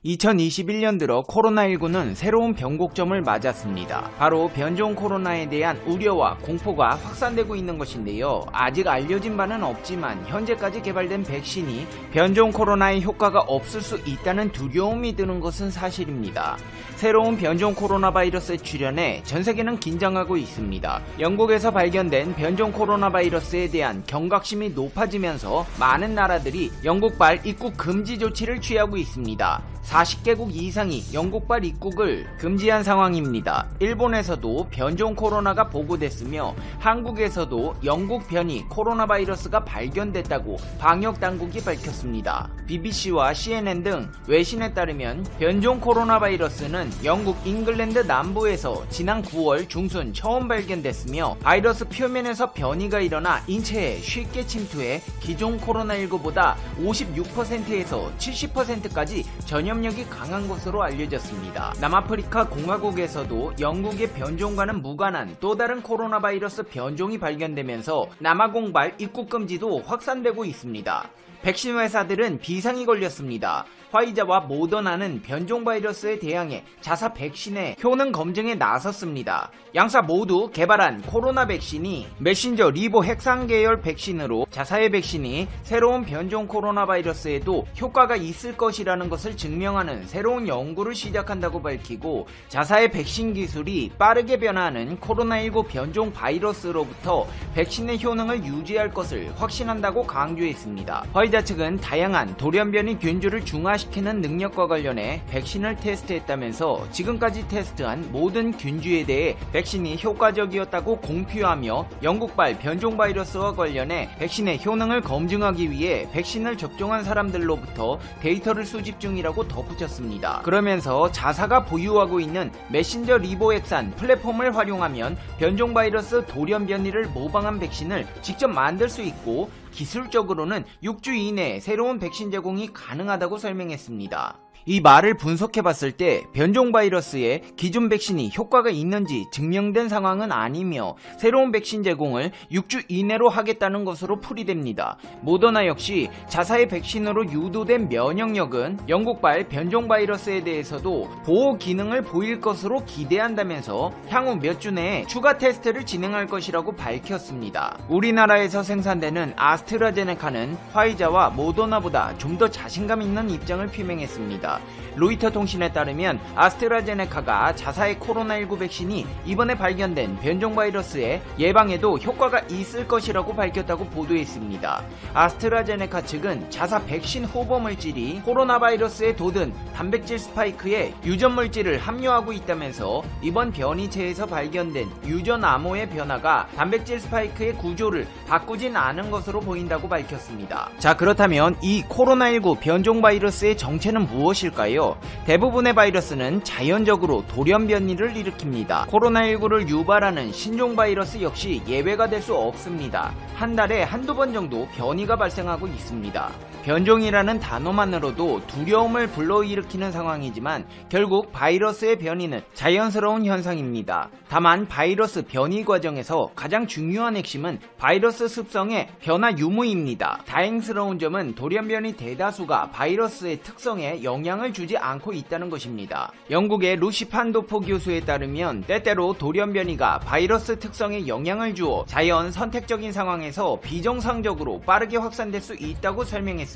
2021년 들어 코로나19는 새로운 변곡점을 맞았습니다. 바로 변종 코로나에 대한 우려와 공포가 확산되고 있는 것인데요. 아직 알려진 바는 없지만 현재까지 개발된 백신이 변종 코로나의 효과가 없을 수 있다는 두려움이 드는 것은 사실입니다. 새로운 변종 코로나 바이러스의 출현에 전 세계는 긴장하고 있습니다. 영국에서 발견된 변종 코로나 바이러스에 대한 경각심이 높아지면서 많은 나라들이 영국발 입국 금지 조치를 취하고 있습니다. 40개국 이상이 영국발 입국을 금지한 상황입니다. 일본에서도 변종 코로나가 보고됐으며 한국에서도 영국 변이 코로나 바이러스가 발견됐다고 방역 당국이 밝혔습니다. BBC와 CNN 등 외신에 따르면 변종 코로나 바이러스는 영국 잉글랜드 남부에서 지난 9월 중순 처음 발견됐으며 바이러스 표면에서 변이가 일어나 인체에 쉽게 침투해 기존 코로나19보다 56%에서 70%까지 전염력이 강한 것으로 알려졌습니다. 남아프리카 공화국에서도 영국의 변종과는 무관한 또 다른 코로나 바이러스 변종이 발견되면서 남아공발 입국 금지도 확산되고 있습니다. 백신 회사들은 비상이 걸렸습니다. 화이자와 모더나는 변종 바이러스에 대항해 자사 백신의 효능 검증에 나섰습니다. 양사 모두 개발한 코로나 백신이 메신저 리보 핵산 계열 백신으로 자사의 백신이 새로운 변종 코로나 바이러스에도 효과가 있을 것이라는 것을 증명하는 새로운 연구를 시작한다고 밝히고, 자사의 백신 기술이 빠르게 변화하는 코로나19 변종 바이러스로부터 백신의 효능을 유지할 것을 확신한다고 강조했습니다. 화이자 측은 다양한 돌연변이 균주를 중화시키는 능력과 관련해 백신을 테스트했다면서 지금까지 테스트한 모든 균주에 대해 백신이 효과적이었다고 공표하며 영국발 변종 바이러스와 관련해 백신의 효능을 검증하기 위해 백신을 접종한 사람들로부터 데이터를 수집 중이라고 덧붙였습니다. 그러면서 자사가 보유하고 있는 메신저 리보액산 플랫폼을 활용하면 변종 바이러스 돌연변이를 모방한 백신을 직접 만들 수 있고, 기술적으로는 6주 이내에 새로운 백신 제공이 가능하다고 설명했습니다. 이 말을 분석해봤을 때 변종 바이러스에 기존 백신이 효과가 있는지 증명된 상황은 아니며 새로운 백신 제공을 6주 이내로 하겠다는 것으로 풀이됩니다. 모더나 역시 자사의 백신으로 유도된 면역력은 영국발 변종 바이러스에 대해서도 보호 기능을 보일 것으로 기대한다면서 향후 몇 주 내에 추가 테스트를 진행할 것이라고 밝혔습니다. 우리나라에서 생산되는 아스트라제네카는 화이자와 모더나보다 좀 더 자신감 있는 입장을 표명했습니다. 로이터 통신에 따르면 아스트라제네카가 자사의 코로나19 백신이 이번에 발견된 변종 바이러스의 예방에도 효과가 있을 것이라고 밝혔다고 보도했습니다. 아스트라제네카 측은 자사 백신 후보 물질이 코로나 바이러스에 돋은 단백질 스파이크에 유전 물질을 함유하고 있다면서 이번 변이체에서 발견된 유전 암호의 변화가 단백질 스파이크의 구조를 바꾸진 않은 것으로 보인다고 밝혔습니다. 자, 그렇다면 이 코로나19 변종 바이러스의 정체는 무엇일까요? 대부분의 바이러스는 자연적으로 돌연변이를 일으킵니다. 코로나19를 유발하는 신종 바이러스 역시 예외가 될 수 없습니다. 한 달에 한두 번 정도 변이가 발생하고 있습니다. 변종이라는 단어만으로도 두려움을 불러일으키는 상황이지만 결국 바이러스의 변이는 자연스러운 현상입니다. 다만 바이러스 변이 과정에서 가장 중요한 핵심은 바이러스 습성의 변화 유무입니다. 다행스러운 점은 돌연변이 대다수가 바이러스의 특성에 영향을 주지 않고 있다는 것입니다. 영국의 루시 판도포 교수에 따르면 때때로 돌연변이가 바이러스 특성에 영향을 주어 자연 선택적인 상황에서 비정상적으로 빠르게 확산될 수 있다고 설명했습니다.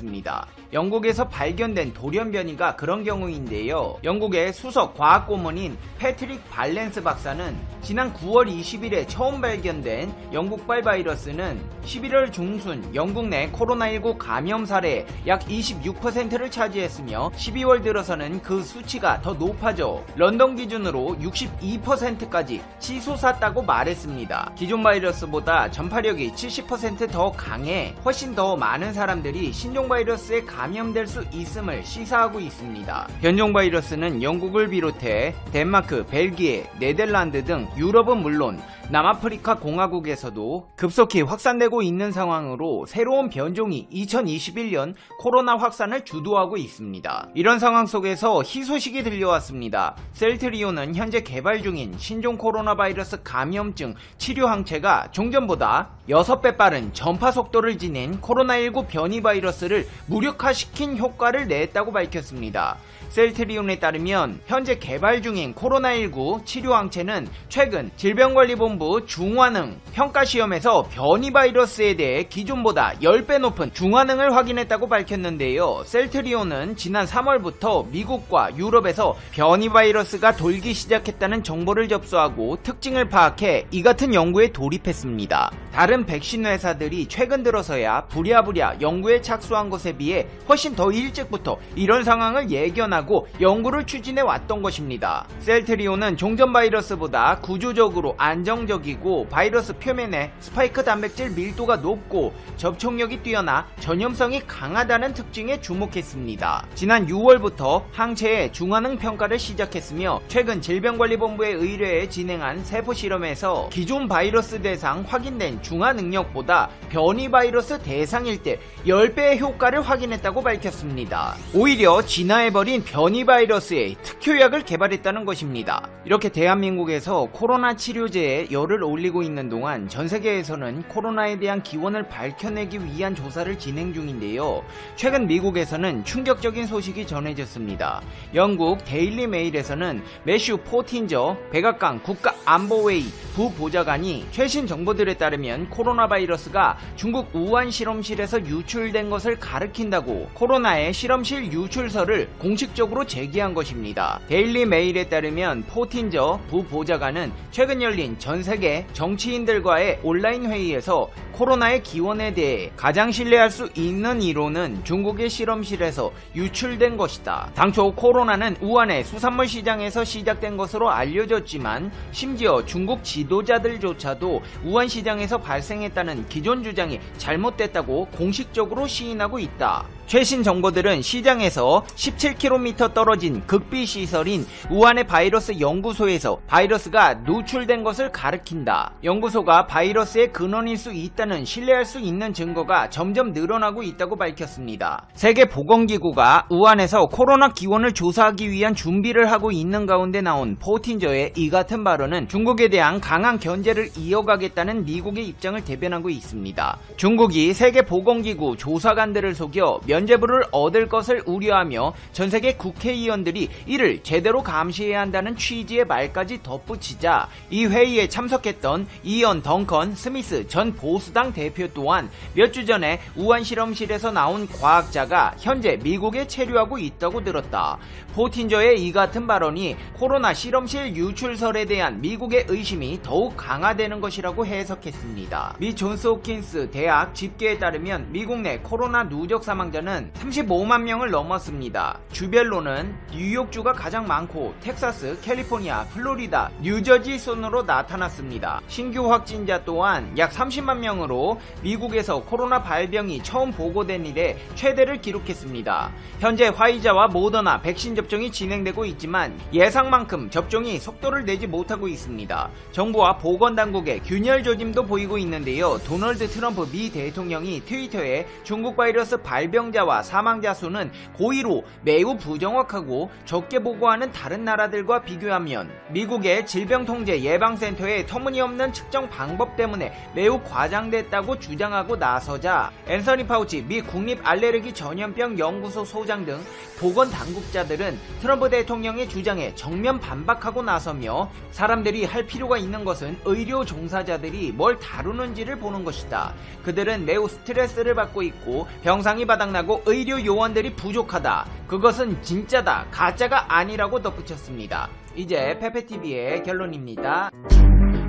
영국에서 발견된 돌연변이가 그런 경우인데요. 영국의 수석 과학 고문인 패트릭 발렌스 박사는 지난 9월 20일에 처음 발견된 영국발 바이러스는 11월 중순 영국 내 코로나19 감염 사례의 약 26%를 차지했으며 12월 들어서는 그 수치가 더 높아져 런던 기준으로 62%까지 치솟았다고 말했습니다. 기존 바이러스보다 전파력이 70% 더 강해 훨씬 더 많은 사람들이 신종 바이러스에 감염될 수 있음을 시사하고 있습니다. 변종 바이러스는 영국을 비롯해 덴마크, 벨기에, 네덜란드 등 유럽은 물론 남아프리카 공화국에서도 급속히 확산되고 있는 상황으로 새로운 변종이 2021년 코로나 확산을 주도하고 있습니다. 이런 상황 속에서 희소식이 들려왔습니다. 셀트리온은 현재 개발 중인 신종 코로나 바이러스 감염증 치료 항체가 종전보다 6배 빠른 전파 속도를 지닌 코로나19 변이 바이러스를 무력화시킨 효과를 냈다고 밝혔습니다. 셀트리온에 따르면 현재 개발 중인 코로나19 치료 항체는 최근 질병관리본부 중화능 평가시험에서 변이 바이러스에 대해 기존보다 10배 높은 중화능을 확인했다고 밝혔는데요. 셀트리온은 지난 3월부터 미국과 유럽에서 변이 바이러스가 돌기 시작했다는 정보를 접수하고 특징을 파악해 이 같은 연구에 돌입했습니다. 다른 백신 회사들이 최근 들어서야 부랴부랴 연구에 착수한 것에 비해 훨씬 더 일찍부터 이런 상황을 예견하고 연구를 추진해 왔던 것입니다. 셀트리온은 종전 바이러스보다 구조적으로 안정적이고 바이러스 표면에 스파이크 단백질 밀도가 높고 접촉력이 뛰어나 전염성이 강하다는 특징에 주목했습니다. 지난 6월부터 항체의 중화능 평가를 시작했으며 최근 질병관리본부의 의뢰에 진행한 세포 실험에서 기존 바이러스 대상 확인된 중화 능력보다 변이 바이러스 대상일 때 10배의 효과를 확인했다고 밝혔습니다. 오히려 진화해버린 변이 바이러스의 특효약을 개발했다는 것입니다. 이렇게 대한민국에서 코로나 치료제에 열을 올리고 있는 동안 전 세계에서는 코로나에 대한 기원을 밝혀내기 위한 조사를 진행 중인데요. 최근 미국에서는 충격적인 소식이 전해졌습니다. 영국 데일리 메일에서는 매슈 포틴저 백악관 국가안보회의 부보좌관이 최신 정보들에 따르면 코로나 바이러스가 중국 우한 실험실에서 유출된 것을 가리킨다고 코로나의 실험실 유출설을 공식적으로 제기한 것입니다. 데일리 메일에 따르면 포틴저 부보좌관은 최근 열린 전 세계 정치인들과의 온라인 회의에서 코로나의 기원에 대해 가장 신뢰할 수 있는 이론은 중국의 실험실에서 유출된 것이다. 당초 코로나는 우한의 수산물 시장에서 시작된 것으로 알려졌지만 심지어 중국 지도자들조차도 우한 시장에서 발생했다는 기존 주장이 잘못됐다고 공식적으로 시인하고 있다. 최신 정보들은 시장에서 17km 떨어진 극비 시설인 우한의 바이러스 연구소에서 바이러스가 누출된 것을 가리킨다. 연구소가 바이러스의 근원일 수 있다는 신뢰할 수 있는 증거가 점점 늘어나고 있다고 밝혔습니다. 세계보건기구가 우한에서 코로나 기원을 조사하기 위한 준비를 하고 있는 가운데 나온 포틴저의 이 같은 발언은 중국에 대한 강한 견제를 이어가겠다는 미국의 입장을 대변하고 있습니다. 중국이 세계보건기구 조사관들을 속여 면죄부를 얻을 것을 우려하며 전세계 국회의원들이 이를 제대로 감시해야 한다는 취지의 말까지 덧붙이자 이 회의에 참석했던 이언 덩컨 스미스 전 보수당 대표 또한 몇 주 전에 우한 실험실에서 나온 과학자가 현재 미국에 체류하고 있다고 들었다. 포틴저의 이 같은 발언이 코로나 실험실 유출설에 대한 미국의 의심이 더욱 강화되는 것이라고 해석했습니다. 미 존스 홉킨스 대학 집계에 따르면 미국 내 코로나 누적 사망자는 35만 명을 넘었습니다. 주별로는 뉴욕주가 가장 많고 텍사스, 캘리포니아, 플로리다, 뉴저지 순으로 나타났습니다. 신규 확진자 또한 약 30만 명으로 미국에서 코로나 발병이 처음 보고된 이래 최대를 기록했습니다. 현재 화이자와 모더나 백신 접종이 진행되고 있지만 예상만큼 접종이 속도를 내지 못하고 있습니다. 정부와 보건당국의 균열 조짐도 보이고 있는데요. 도널드 트럼프 미 대통령이 트위터에 중국 바이러스 발병자와 사망자 수는 고의로 매우 부정확하고 적게 보고하는 다른 나라들과 비교하면 미국의 질병통제예방센터의 터무니없는 측정 방법 때문에 매우 과장됐다고 주장하고 나서자 앤서니 파우치 미 국립알레르기 전염병 연구소 소장 등 보건당국자들은 트럼프 대통령의 주장에 정면 반박하고 나서며 사람들이 할 필요가 있는 것은 의료 종사자들이 뭘 다루는지를 보는 것이다. 그들은 매우 스트레스를 받고 있고 병상이 바닥나고 의료 요원들이 부족하다. 그것은 진짜다. 가짜가 아니라고 덧붙였습니다. 이제 페페TV의 결론입니다.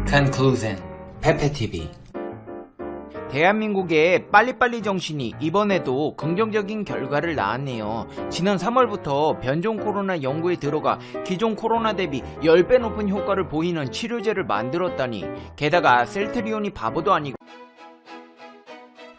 Conclusion. 페페TV. 대한민국의 빨리빨리 정신이 이번에도 긍정적인 결과를 낳았네요. 지난 3월부터 변종 코로나 연구에 들어가 기존 코로나 대비 10배 높은 효과를 보이는 치료제를 만들었다니, 게다가 셀트리온이 바보도 아니고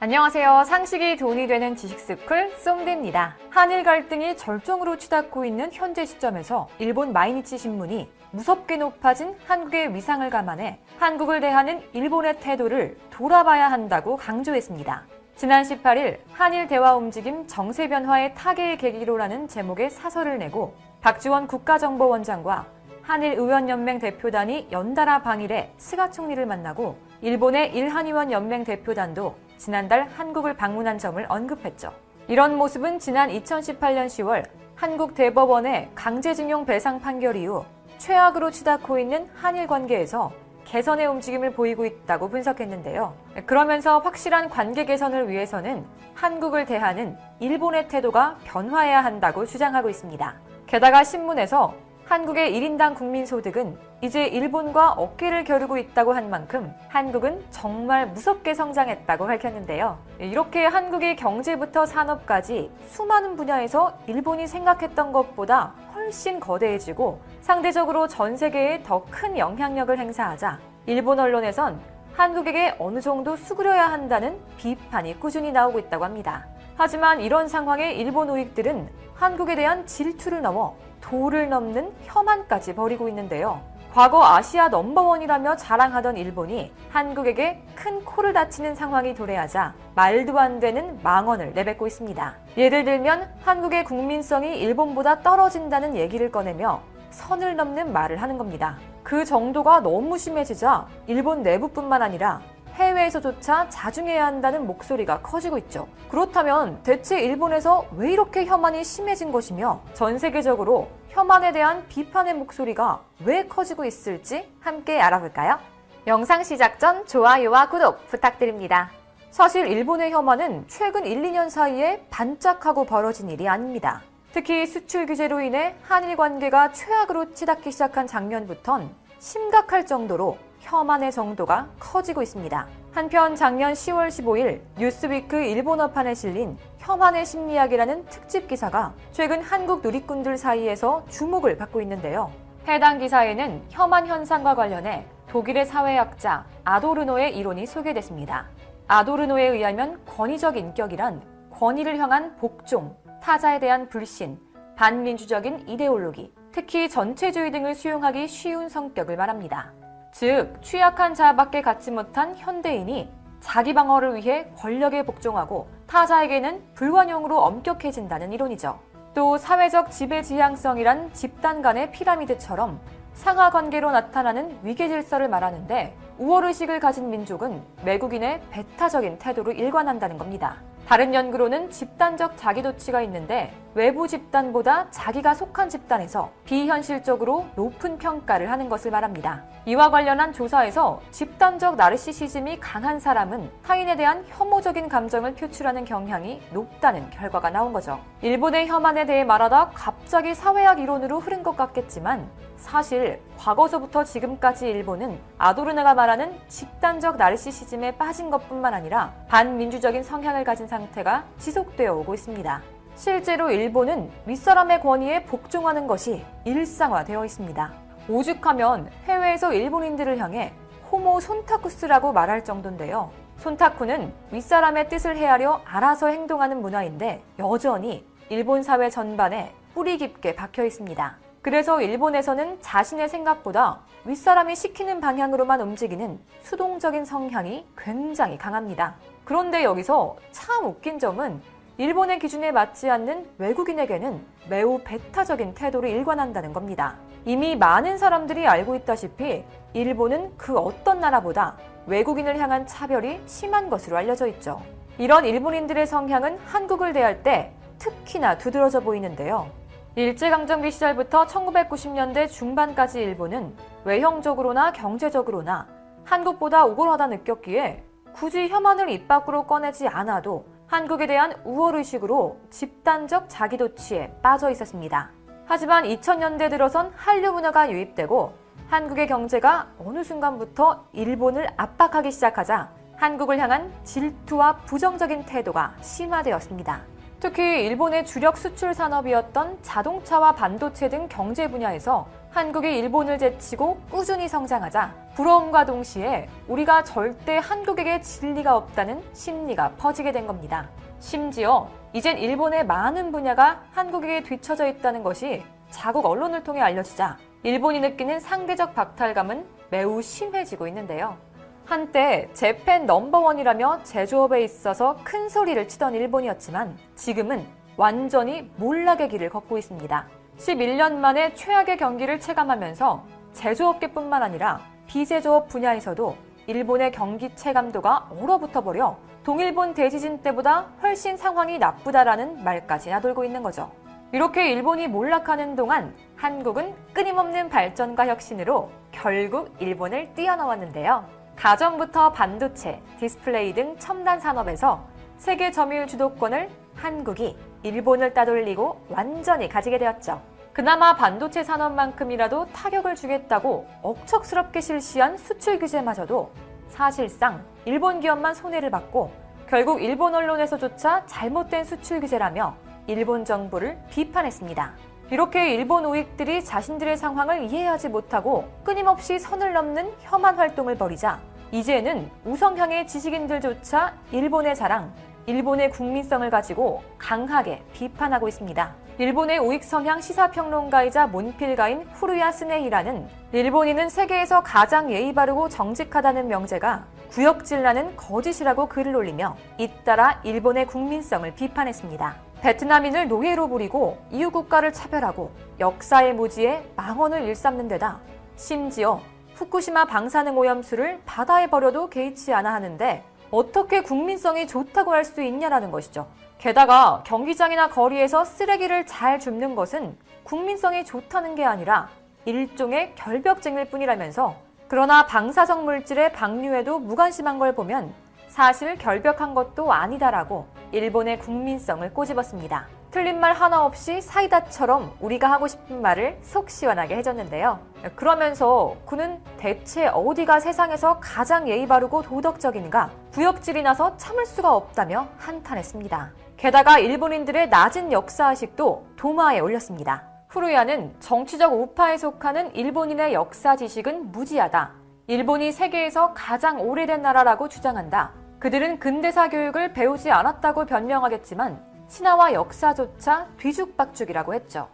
안녕하세요. 상식이 돈이 되는 지식스쿨 쏨디입니다. 한일 갈등이 절정으로 치닫고 있는 현재 시점에서 일본 마이니치 신문이 무섭게 높아진 한국의 위상을 감안해 한국을 대하는 일본의 태도를 돌아봐야 한다고 강조했습니다. 지난 18일 한일 대화 움직임 정세 변화의 타계의 계기로라는 제목의 사설을 내고 박지원 국가정보원장과 한일 의원연맹 대표단이 연달아 방일해 스가 총리를 만나고 일본의 일한의원 연맹 대표단도 지난달 한국을 방문한 점을 언급했죠. 이런 모습은 지난 2018년 10월 한국 대법원의 강제징용 배상 판결 이후 최악으로 치닫고 있는 한일 관계에서 개선의 움직임을 보이고 있다고 분석했는데요. 그러면서 확실한 관계 개선을 위해서는 한국을 대하는 일본의 태도가 변화해야 한다고 주장하고 있습니다. 게다가 신문에서 한국의 1인당 국민소득은 이제 일본과 어깨를 겨루고 있다고 한 만큼 한국은 정말 무섭게 성장했다고 밝혔는데요. 이렇게 한국의 경제부터 산업까지 수많은 분야에서 일본이 생각했던 것보다 훨씬 거대해지고 상대적으로 전 세계에 더 큰 영향력을 행사하자 일본 언론에선 한국에게 어느 정도 수그려야 한다는 비판이 꾸준히 나오고 있다고 합니다. 하지만 이런 상황에 일본 우익들은 한국에 대한 질투를 넘어 도를 넘는 혐한까지 벌이고 있는데요. 과거 아시아 넘버원이라며 자랑하던 일본이 한국에게 큰 코를 다치는 상황이 도래하자 말도 안 되는 망언을 내뱉고 있습니다. 예를 들면 한국의 국민성이 일본보다 떨어진다는 얘기를 꺼내며 선을 넘는 말을 하는 겁니다. 그 정도가 너무 심해지자 일본 내부뿐만 아니라 해외에서조차 자중해야 한다는 목소리가 커지고 있죠. 그렇다면 대체 일본에서 왜 이렇게 혐한이 심해진 것이며 전 세계적으로 혐한에 대한 비판의 목소리가 왜 커지고 있을지 함께 알아볼까요? 영상 시작 전 좋아요와 구독 부탁드립니다. 사실 일본의 혐한은 최근 1, 2년 사이에 반짝하고 벌어진 일이 아닙니다. 특히 수출 규제로 인해 한일 관계가 최악으로 치닫기 시작한 작년부턴 심각할 정도로 혐한의 정도가 커지고 있습니다. 한편 작년 10월 15일 뉴스위크 일본어판에 실린 혐한의 심리학이라는 특집 기사가 최근 한국 누리꾼들 사이에서 주목을 받고 있는데요. 해당 기사에는 혐한 현상과 관련해 독일의 사회학자 아도르노의 이론이 소개됐습니다. 아도르노에 의하면 권위적 인격이란 권위를 향한 복종, 타자에 대한 불신, 반민주적인 이데올로기, 특히 전체주의 등을 수용하기 쉬운 성격을 말합니다. 즉, 취약한 자밖에 갖지 못한 현대인이 자기 방어를 위해 권력에 복종하고 타자에게는 불관용으로 엄격해진다는 이론이죠. 또 사회적 지배지향성이란 집단 간의 피라미드처럼 상하 관계로 나타나는 위계 질서를 말하는데 우월의식을 가진 민족은 외국인의 배타적인 태도로 일관한다는 겁니다. 다른 연구로는 집단적 자기도취가 있는데 외부 집단보다 자기가 속한 집단에서 비현실적으로 높은 평가를 하는 것을 말합니다. 이와 관련한 조사에서 집단적 나르시시즘이 강한 사람은 타인에 대한 혐오적인 감정을 표출하는 경향이 높다는 결과가 나온 거죠. 일본의 혐한에 대해 말하다 갑자기 사회학 이론으로 흐른 것 같겠지만 사실 과거서부터 지금까지 일본은 아도르노가 말하는 집단적 나르시시즘에 빠진 것뿐만 아니라 반민주적인 성향을 가진 상태가 지속되어 오고 있습니다. 실제로 일본은 윗사람의 권위에 복종하는 것이 일상화되어 있습니다. 오죽하면 해외에서 일본인들을 향해 호모 손타쿠스라고 말할 정도인데요. 손타쿠는 윗사람의 뜻을 헤아려 알아서 행동하는 문화인데 여전히 일본 사회 전반에 뿌리 깊게 박혀 있습니다. 그래서 일본에서는 자신의 생각보다 윗사람이 시키는 방향으로만 움직이는 수동적인 성향이 굉장히 강합니다. 그런데 여기서 참 웃긴 점은 일본의 기준에 맞지 않는 외국인에게는 매우 배타적인 태도를 일관한다는 겁니다. 이미 많은 사람들이 알고 있다시피 일본은 그 어떤 나라보다 외국인을 향한 차별이 심한 것으로 알려져 있죠. 이런 일본인들의 성향은 한국을 대할 때 특히나 두드러져 보이는데요. 일제강점기 시절부터 1990년대 중반까지 일본은 외형적으로나 경제적으로나 한국보다 우월하다 느꼈기에 굳이 혐한을 입 밖으로 꺼내지 않아도 한국에 대한 우월의식으로 집단적 자기도취에 빠져 있었습니다. 하지만 2000년대 들어선 한류 문화가 유입되고 한국의 경제가 어느 순간부터 일본을 압박하기 시작하자 한국을 향한 질투와 부정적인 태도가 심화되었습니다. 특히 일본의 주력 수출 산업이었던 자동차와 반도체 등 경제 분야에서 한국이 일본을 제치고 꾸준히 성장하자 부러움과 동시에 우리가 절대 한국에게 질 리가 없다는 심리가 퍼지게 된 겁니다. 심지어 이젠 일본의 많은 분야가 한국에게 뒤처져 있다는 것이 자국 언론을 통해 알려지자 일본이 느끼는 상대적 박탈감은 매우 심해지고 있는데요. 한때 재팬 넘버원이라며 제조업에 있어서 큰 소리를 치던 일본이었지만 지금은 완전히 몰락의 길을 걷고 있습니다. 11년 만에 최악의 경기를 체감하면서 제조업계뿐만 아니라 비제조업 분야에서도 일본의 경기 체감도가 얼어붙어버려 동일본 대지진 때보다 훨씬 상황이 나쁘다라는 말까지 나돌고 있는 거죠. 이렇게 일본이 몰락하는 동안 한국은 끊임없는 발전과 혁신으로 결국 일본을 뛰어넘었는데요. 가전부터 반도체, 디스플레이 등 첨단 산업에서 세계 점유율 주도권을 한국이 일본을 따돌리고 완전히 가지게 되었죠. 그나마 반도체 산업만큼이라도 타격을 주겠다고 억척스럽게 실시한 수출 규제마저도 사실상 일본 기업만 손해를 받고 결국 일본 언론에서조차 잘못된 수출 규제라며 일본 정부를 비판했습니다. 이렇게 일본 우익들이 자신들의 상황을 이해하지 못하고 끊임없이 선을 넘는 혐한 활동을 벌이자 이제는 우성향의 지식인들조차 일본의 자랑, 일본의 국민성을 가지고 강하게 비판하고 있습니다. 일본의 우익 성향 시사평론가이자 문필가인 후루야 스네히라는 일본인은 세계에서 가장 예의 바르고 정직하다는 명제가 구역질나는 거짓이라고 글을 올리며 잇따라 일본의 국민성을 비판했습니다. 베트남인을 노예로 부리고 이웃 국가를 차별하고 역사의 무지에 망언을 일삼는 데다 심지어 후쿠시마 방사능 오염수를 바다에 버려도 개의치 않아 하는데 어떻게 국민성이 좋다고 할 수 있냐라는 것이죠. 게다가 경기장이나 거리에서 쓰레기를 잘 줍는 것은 국민성이 좋다는 게 아니라 일종의 결벽증일 뿐이라면서 그러나 방사성 물질의 방류에도 무관심한 걸 보면 사실 결벽한 것도 아니다라고 일본의 국민성을 꼬집었습니다. 틀린 말 하나 없이 사이다처럼 우리가 하고 싶은 말을 속 시원하게 해줬는데요. 그러면서 그는 대체 어디가 세상에서 가장 예의 바르고 도덕적인가 구역질이 나서 참을 수가 없다며 한탄했습니다. 게다가 일본인들의 낮은 역사의식도 도마에 올렸습니다. 후루야는 정치적 우파에 속하는 일본인의 역사 지식은 무지하다. 일본이 세계에서 가장 오래된 나라라고 주장한다. 그들은 근대사 교육을 배우지 않았다고 변명하겠지만 신화와 역사조차 뒤죽박죽이라고 했죠.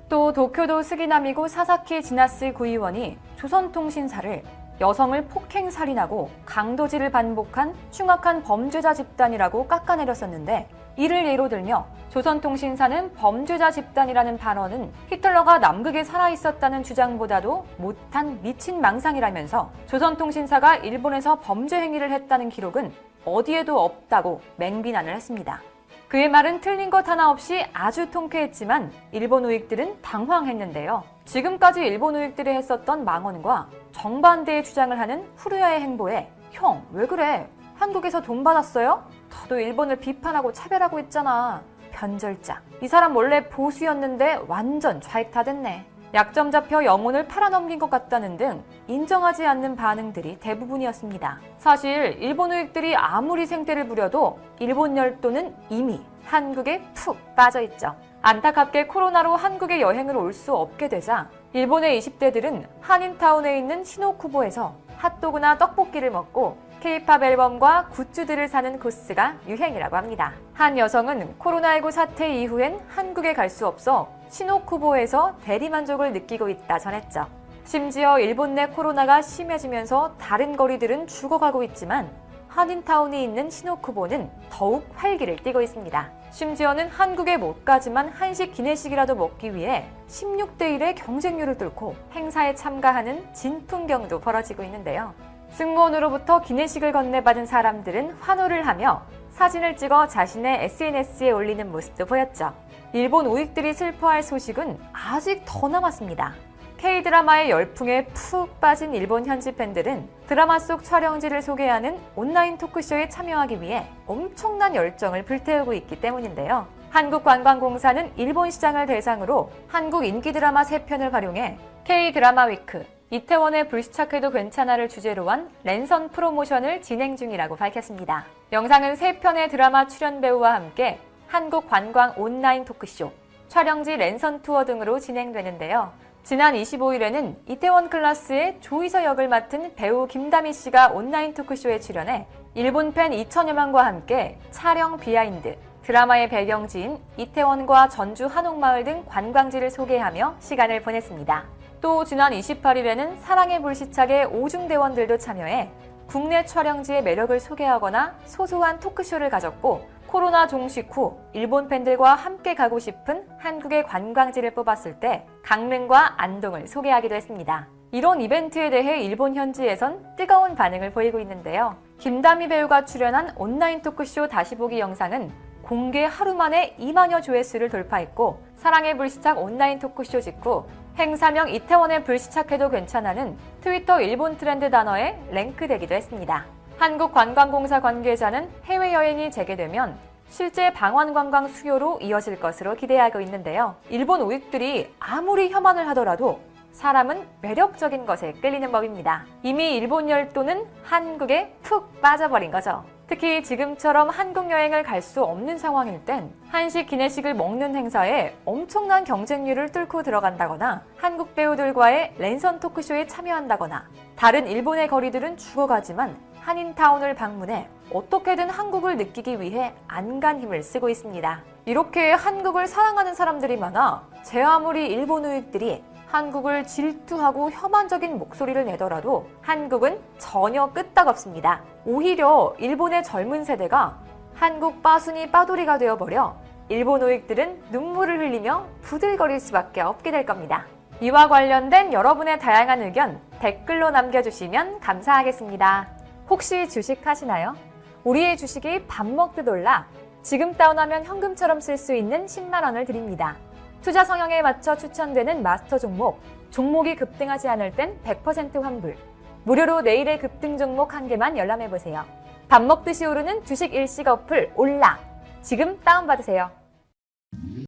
또 도쿄도 스기나미고 사사키 지나스 구의원이 조선통신사를 여성을 폭행살인하고 강도질을 반복한 흉악한 범죄자 집단이라고 깎아내렸었는데 이를 예로 들며 조선통신사는 범죄자 집단이라는 발언은 히틀러가 남극에 살아있었다는 주장보다도 못한 미친 망상이라면서 조선통신사가 일본에서 범죄 행위를 했다는 기록은 어디에도 없다고 맹비난을 했습니다. 그의 말은 틀린 것 하나 없이 아주 통쾌했지만 일본 우익들은 당황했는데요. 지금까지 일본 우익들이 했었던 망언과 정반대의 주장을 하는 후루야의 행보에 형, 왜 그래? 한국에서 돈 받았어요? 너도 일본을 비판하고 차별하고 있잖아. 변절자. 이 사람 원래 보수였는데 완전 좌익타됐네. 약점 잡혀 영혼을 팔아넘긴 것 같다는 등 인정하지 않는 반응들이 대부분이었습니다. 사실 일본 우익들이 아무리 생태를 부려도 일본 열도는 이미 한국에 푹 빠져있죠. 안타깝게 코로나로 한국에 여행을 올 수 없게 되자 일본의 20대들은 한인타운에 있는 시노쿠보에서 핫도그나 떡볶이를 먹고 K-팝 앨범과 굿즈들을 사는 코스가 유행이라고 합니다. 한 여성은 코로나19 사태 이후엔 한국에 갈 수 없어 시노쿠보에서 대리만족을 느끼고 있다 전했죠. 심지어 일본 내 코로나가 심해지면서 다른 거리들은 죽어가고 있지만 한인타운이 있는 시노쿠보는 더욱 활기를 띠고 있습니다. 심지어는 한국에 못 가지만 한식 기내식이라도 먹기 위해 16대 1의 경쟁률을 뚫고 행사에 참가하는 진풍경도 벌어지고 있는데요. 승무원으로부터 기내식을 건네받은 사람들은 환호를 하며 사진을 찍어 자신의 SNS에 올리는 모습도 보였죠. 일본 우익들이 슬퍼할 소식은 아직 더 남았습니다. K-드라마의 열풍에 푹 빠진 일본 현지 팬들은 드라마 속 촬영지를 소개하는 온라인 토크쇼에 참여하기 위해 엄청난 열정을 불태우고 있기 때문인데요. 한국관광공사는 일본 시장을 대상으로 한국 인기 드라마 3편을 활용해 K-드라마 위크, 이태원의 불시착해도 괜찮아를 주제로 한 랜선 프로모션을 진행 중이라고 밝혔습니다. 영상은 3편의 드라마 출연 배우와 함께 한국관광 온라인 토크쇼, 촬영지 랜선 투어 등으로 진행되는데요. 지난 25일에는 이태원 클라스의 조이서 역을 맡은 배우 김다미 씨가 온라인 토크쇼에 출연해 일본 팬 2천여 명과 함께 촬영 비하인드, 드라마의 배경지인 이태원과 전주 한옥마을 등 관광지를 소개하며 시간을 보냈습니다. 또 지난 28일에는 사랑의 불시착의 오중대원들도 참여해 국내 촬영지의 매력을 소개하거나 소소한 토크쇼를 가졌고, 코로나 종식 후 일본 팬들과 함께 가고 싶은 한국의 관광지를 뽑았을 때 강릉과 안동을 소개하기도 했습니다. 이런 이벤트에 대해 일본 현지에선 뜨거운 반응을 보이고 있는데요. 김다미 배우가 출연한 온라인 토크쇼 다시 보기 영상은 공개 하루 만에 2만여 조회수를 돌파했고, 사랑의 불시착 온라인 토크쇼 직후 행사명 이태원에 불시착해도 괜찮아는 트위터 일본 트렌드 단어에 랭크되기도 했습니다. 한국관광공사 관계자는 해외여행이 재개되면 실제 방한관광 수요로 이어질 것으로 기대하고 있는데요. 일본 우익들이 아무리 혐한을 하더라도 사람은 매력적인 것에 끌리는 법입니다. 이미 일본 열도는 한국에 푹 빠져버린 거죠. 특히 지금처럼 한국 여행을 갈 수 없는 상황일 땐 한식 기내식을 먹는 행사에 엄청난 경쟁률을 뚫고 들어간다거나 한국 배우들과의 랜선 토크쇼에 참여한다거나, 다른 일본의 거리들은 죽어가지만 한인타운을 방문해 어떻게든 한국을 느끼기 위해 안간 힘을 쓰고 있습니다. 이렇게 한국을 사랑하는 사람들이 많아 제 아무리 일본 우익들이 한국을 질투하고 혐한적인 목소리를 내더라도 한국은 전혀 끄떡없습니다. 오히려 일본의 젊은 세대가 한국 빠순이 빠돌이가 되어버려 일본 우익들은 눈물을 흘리며 부들거릴 수밖에 없게 될 겁니다. 이와 관련된 여러분의 다양한 의견 댓글로 남겨주시면 감사하겠습니다. 혹시 주식 하시나요? 우리의 주식이 밥 먹듯 올라 지금 다운하면 현금처럼 쓸 수 있는 10만 원을 드립니다. 투자 성향에 맞춰 추천되는 마스터 종목, 종목이 급등하지 않을 땐 100% 환불. 무료로 내일의 급등 종목 한 개만 열람해보세요. 밥 먹듯이 오르는 주식 일식 어플 올라. 지금 다운받으세요.